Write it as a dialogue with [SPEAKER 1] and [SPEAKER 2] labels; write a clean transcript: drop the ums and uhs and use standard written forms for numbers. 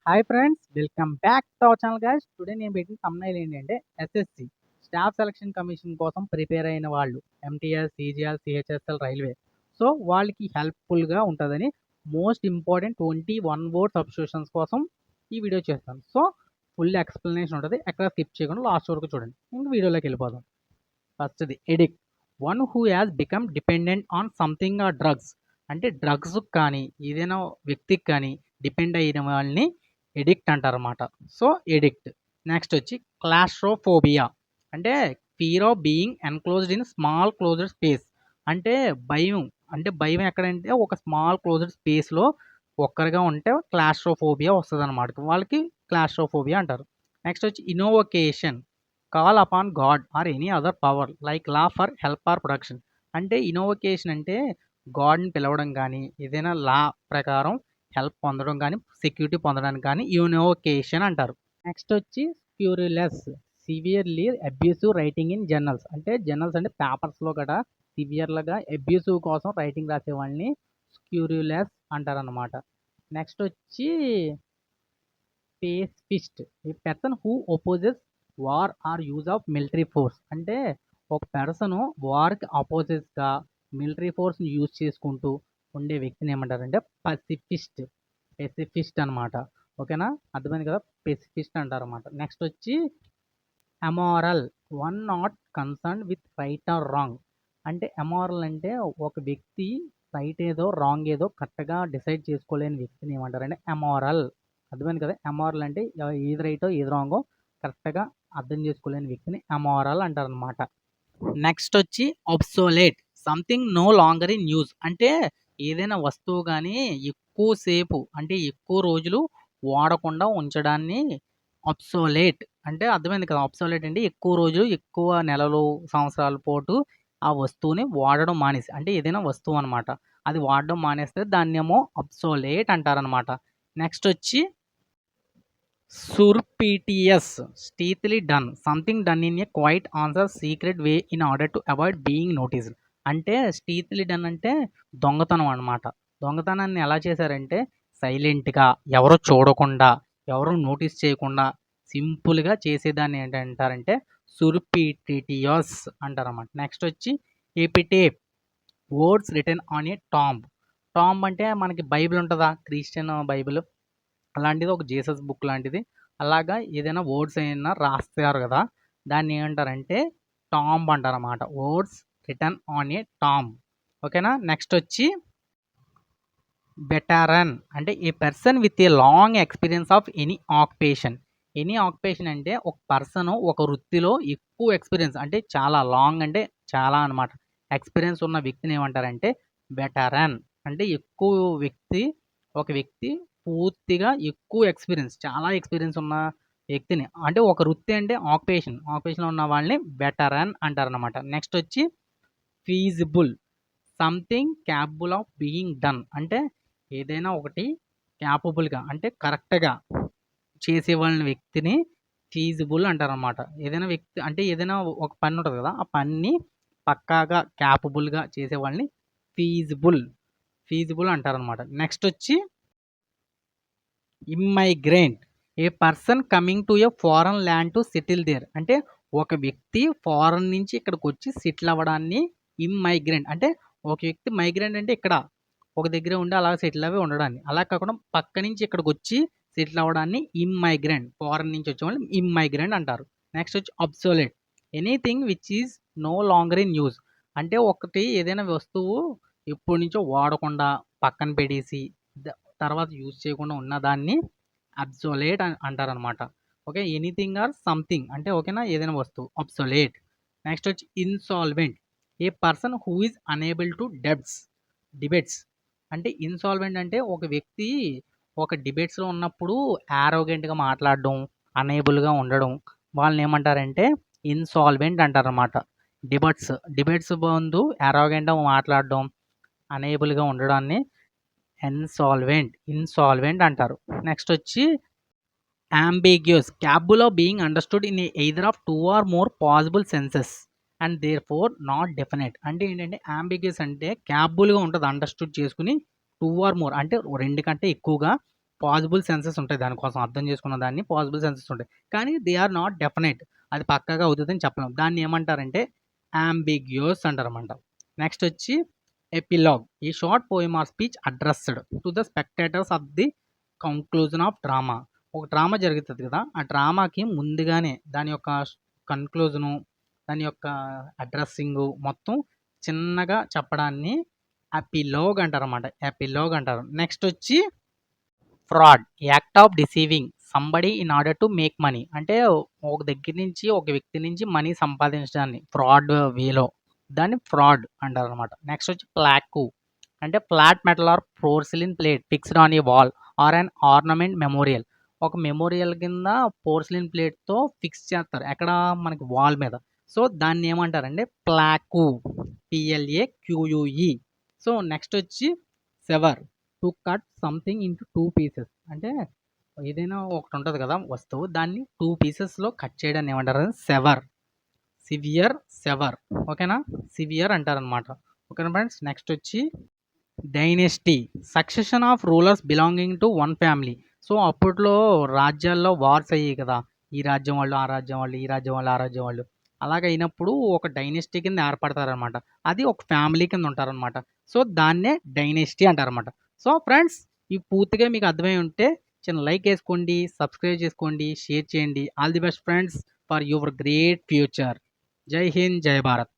[SPEAKER 1] Hi friends, welcome back to our channel guys. Today నేను పెట్టిన thumbnail ఏంటంటే SSC staff selection commission కోసం prepare అయిన వాళ్ళు MTS, CGL, CHSL, railway. So వాళ్ళకి హెల్ప్ఫుల్గా ఉంటుందని మోస్ట్ ఇంపార్టెంట్ 21 వర్డ్ సబ్స్టిట్యూషన్స్ కోసం ఈ వీడియో చేస్తాను. సో ఫుల్ ఎక్స్ప్లెనేషన్ ఉంటుంది, ఎక్కడ స్కిప్ చేయకుండా లాస్ట్ వరకు చూడండి. ఇంక వీడియోలోకి వెళ్ళిపోదాం. ఫస్ట్ది addict. One who has become dependent on something or drugs. అంటే డ్రగ్స్ కానీ ఏదైనా వ్యక్తికి కానీ డిపెండ్ అయిన వాళ్ళని ఎడిక్ట్ అంటారన్నమాట. So addict. నెక్స్ట్ వచ్చి క్లాస్ట్రోఫోబియా. అంటే fear of being enclosed in small closed space. అంటే భయం. అంటే భయం ఎక్కడంటే ఒక స్మాల్ క్లోజ్డ్ స్పేస్లో ఒక్కరిగా ఉంటే క్లాస్ట్రోఫోబియా వస్తుంది అనమాట. వాళ్ళకి క్లాస్ట్రోఫోబియా అంటారు. నెక్స్ట్ వచ్చి invocation. Call upon God or any other power like law for help or production. అంటే ఇన్నోవకేషన్ అంటే గాడ్ని పిలవడం కానీ ఏదైనా లా ప్రకారం హెల్ప్ పొందడం కానీ సెక్యూరిటీ పొందడానికి కానీ ఇన్నోవకేషన్ అంటారు. నెక్స్ట్ వచ్చి scurrilous. Severely abusive writing in journals. అంటే జర్నల్స్ అంటే పేపర్స్లో కూడా సివియర్లుగా అబ్యూసివ్ కోసం రైటింగ్ రాసే వాళ్ళని స్క్యూరిలెస్ అంటారనమాట. నెక్స్ట్ వచ్చి pacifist. A person who opposes war or use of military force. అంటే ఒక పర్సన్ వార్కి అపోజిట్గా మిలిటరీ ఫోర్స్ని యూజ్ చేసుకుంటూ ఉండే వ్యక్తిని ఏమంటారంటే పసిఫిస్ట్. పెసిఫిస్ట్ అనమాట. ఓకేనా, అర్థమైంది కదా, పెసిఫిస్ట్ అంటారు అనమాట. నెక్స్ట్ వచ్చి amoral. One not concern with right or wrong. అంటే అమోరల్ అంటే ఒక వ్యక్తి రైట్ ఏదో రాంగ్ ఏదో కరెక్ట్గా డిసైడ్ చేసుకోలేని వ్యక్తిని ఏమంటారంటే అమోరల్. అర్థమైంది కదా, అమోరల్ అంటే ఏది రైటో ఏది రాంగో కరెక్ట్గా అర్థం చేసుకోలేని వ్యక్తిని అమోరల్ అంటారనమాట. నెక్స్ట్ వచ్చి obsolete. Something no longer in use. అంటే ఏదైనా వస్తువు కానీ ఎక్కువసేపు అంటే ఎక్కువ రోజులు వాడకుండా ఉంచడాన్ని అబ్సోలేట్ అంటే అర్థమైంది కదా. అబ్సోలేట్ అంటే ఎక్కువ రోజులు ఎక్కువ నెలలు సంవత్సరాల పాటు ఆ వస్తువుని వాడడం మానేసి, అంటే ఏదైనా వస్తువు అనమాట అది వాడడం మానేస్తే దాన్ని ఏమో అబ్సోలేట్ అంటారనమాట. నెక్స్ట్ వచ్చి surreptitious. Stealthily done. Something done in a quiet answer secret way in order to avoid being noticed. అంటే స్టీత్లీ డన్ అంటే దొంగతనం అనమాట. దొంగతనాన్ని ఎలా చేశారంటే సైలెంట్గా ఎవరు చూడకుండా ఎవరు నోటీస్ చేయకుండా సింపుల్గా చేసేదాన్ని ఏంటంటారంటే సుర్పీటియస్ అంటారన్నమాట. నెక్స్ట్ వచ్చి epitaph. Words written on a tomb. Tomb అంటే మనకి బైబిల్ ఉంటుందా, క్రిస్టియన్ బైబిల్ అలాంటిది, ఒక జీసస్ బుక్ లాంటిది. అలాగా ఏదైనా వర్డ్స్ అయినా రాస్తారు కదా, దాన్ని ఏమంటారంటే టాంబ్ అంటారన్నమాట. Words written on a tomb. ఓకేనా. నెక్స్ట్ వచ్చి బెటరన్. అంటే a person with a long experience of any occupation. Any occupation అంటే ఒక పర్సన్ ఒక వృత్తిలో ఎక్కువ ఎక్స్పీరియన్స్ అంటే చాలా లాంగ్ అంటే చాలా అనమాట ఎక్స్పీరియన్స్ ఉన్న వ్యక్తిని ఏమంటారంటే బెటరన్. అంటే ఎక్కువ వ్యక్తి, ఒక వ్యక్తి పూర్తిగా ఎక్కువ ఎక్స్పీరియన్స్ చాలా ఎక్స్పీరియన్స్ ఉన్న వ్యక్తిని, అంటే ఒక వృత్తి అంటే ఆక్యుపేషన్లో ఉన్న వాళ్ళని బెటరన్ అంటారనమాట. నెక్స్ట్ వచ్చి feasible. Something capable of being done. అంటే ఏదైనా ఒకటి క్యాపబుల్గా అంటే కరెక్ట్గా చేసే వాళ్ళని వ్యక్తిని ఫీజిబుల్ అంటారనమాట. ఏదైనా వ్యక్తి అంటే ఏదైనా ఒక పని ఉంటుంది కదా, ఆ పని పక్కాగా క్యాపబుల్గా చేసే వాళ్ళని ఫీజిబుల్ అంటారనమాట. నెక్స్ట్ వచ్చి immigrant. A person coming to a foreign land to settle there. అంటే ఒక వ్యక్తి ఫారెన్ నుంచి ఇక్కడికి వచ్చి సెటిల్ అవ్వడాన్ని ఇమ్మైగ్రెంట్. అంటే ఒక వ్యక్తి మైగ్రెంట్ అంటే ఇక్కడ ఒక దగ్గర ఉండి అలా సెటిల్ అవి ఉండడాన్ని, అలా కాకుండా పక్క నుంచి ఇక్కడికి వచ్చి సెటిల్ అవ్వడాన్ని ఇమ్మైగ్రెంట్. ఫారెన్ నుంచి వచ్చే వాళ్ళు ఇమ్మైగ్రెంట్ అంటారు. నెక్స్ట్ వచ్చి obsolete. Anything which is no longer in use. అంటే ఒకటి ఏదైనా వస్తువు ఎప్పటి నుంచో వాడకుండా పక్కన పెట్టేసి తర్వాత యూజ్ చేయకుండా ఉన్నదాన్ని అబ్సోలేట్ అంటారనమాట. ఓకే, ఎనీథింగ్ ఆర్ సంథింగ్ అంటే ఓకేనా, ఏదైనా వస్తువు అబ్సోలేట్. నెక్స్ట్ వచ్చి insolvent. A person who is unable to debates. అంటే ఇన్సాల్వెంట్ అంటే ఒక వ్యక్తి ఒక డిబేట్స్లో ఉన్నప్పుడు యారోగెంట్గా మాట్లాడడం, అనేబుల్గా ఉండడం, వాళ్ళని ఏమంటారంటే ఇన్సాల్వెంట్ అంటారనమాట. డిబేట్స్ బందు యారోగెంట్గా మాట్లాడడం, అనేబుల్గా ఉండడాన్ని ఇన్సాల్వెంట్ అంటారు. నెక్స్ట్ వచ్చి ambiguous. Capable of being understood in either of 2 or more possible senses and therefore not definite. అంటే ఏంటంటే అంబిగ్యూస్ అంటే క్యాపబుల్గా ఉంటుంది అండర్స్టూడ్ చేసుకుని 2 ఆర్ మోర్ అంటే 2 కంటే ఎక్కువగా పాసిబుల్ సెన్సెస్ ఉంటాయి దానికోసం అర్థం చేసుకున్న దాన్ని పాసిబుల్ సెన్సెస్ ఉంటాయి. కానీ దే ఆర్ నాట్ డెఫినెట్. అది పక్కాగా అవుతుందని చెప్పలేం. దాన్ని ఏమంటారంటే అంబిగ్యూస్ అంటారన్నమాట. నెక్స్ట్ వచ్చి ఎపిలాగ్. ఈ short poem or speech addressed to the spectators of the conclusion of drama. ఒక డ్రామా జరుగుతుంది కదా, ఆ డ్రామాకి ముందుగానే దాని యొక్క కన్క్లూజను, దాని యొక్క అడ్రస్సింగు మొత్తం చిన్నగా చెప్పడాన్ని ఎపిలోగ్ అంటారన్నమాట. ఎపిలోగ్ అంటారు. నెక్స్ట్ వచ్చి fraud. Act of deceiving somebody in order to make money. అంటే ఒక దగ్గర నుంచి ఒక వ్యక్తి నుంచి మనీ సంపాదించడాన్ని ఫ్రాడ్ వేలో దాన్ని ఫ్రాడ్ అంటారనమాట. నెక్స్ట్ వచ్చి ప్లాకు. అంటే flat metal or porcelain plate fixed on a wall or an ornament memorial. ఒక మెమోరియల్ కింద పోర్సిలిన్ ప్లేట్తో ఫిక్స్ చేస్తారు ఎక్కడ, మనకి వాల్ మీద. సో దాన్ని ఏమంటారంటే ప్లాకు. PLAQUE. సో నెక్స్ట్ వచ్చి sever. To cut something into 2 pieces. అంటే ఏదైనా ఒకటి ఉంటుంది కదా వస్తువు, దాన్ని 2 పీసెస్లో కట్ చేయడాన్ని ఏమంటారు, సెవర్. సివియర్, సెవర్. ఓకేనా, సివియర్ అంటారనమాట. ఓకేనా ఫ్రెండ్స్. నెక్స్ట్ వచ్చి dynasty. Succession of rulers belonging to one family. So అప్పట్లో రాజ్యాల్లో వార్స్ అయ్యాయి కదా, ఈ రాజ్యం వాళ్ళు ఆ రాజ్యం వాళ్ళు, ఈ రాజ్యం వాళ్ళు ఆ రాజ్యం వాళ్ళు. అలాగ అయినప్పుడు ఒక డైనెస్టీ కింద ఏర్పడతారనమాట. అది ఒక ఫ్యామిలీ కింద ఉంటారనమాట. సో దాన్నే డైనెస్టీ అంటారనమాట. సో ఫ్రెండ్స్, ఈ పూర్తిగా మీకు అర్థమై ఉంటే చిన్న లైక్ వేసుకోండి, సబ్స్క్రైబ్ చేసుకోండి, షేర్ చేయండి. All the best friends for your great future. జై హింద్, జై భారత్.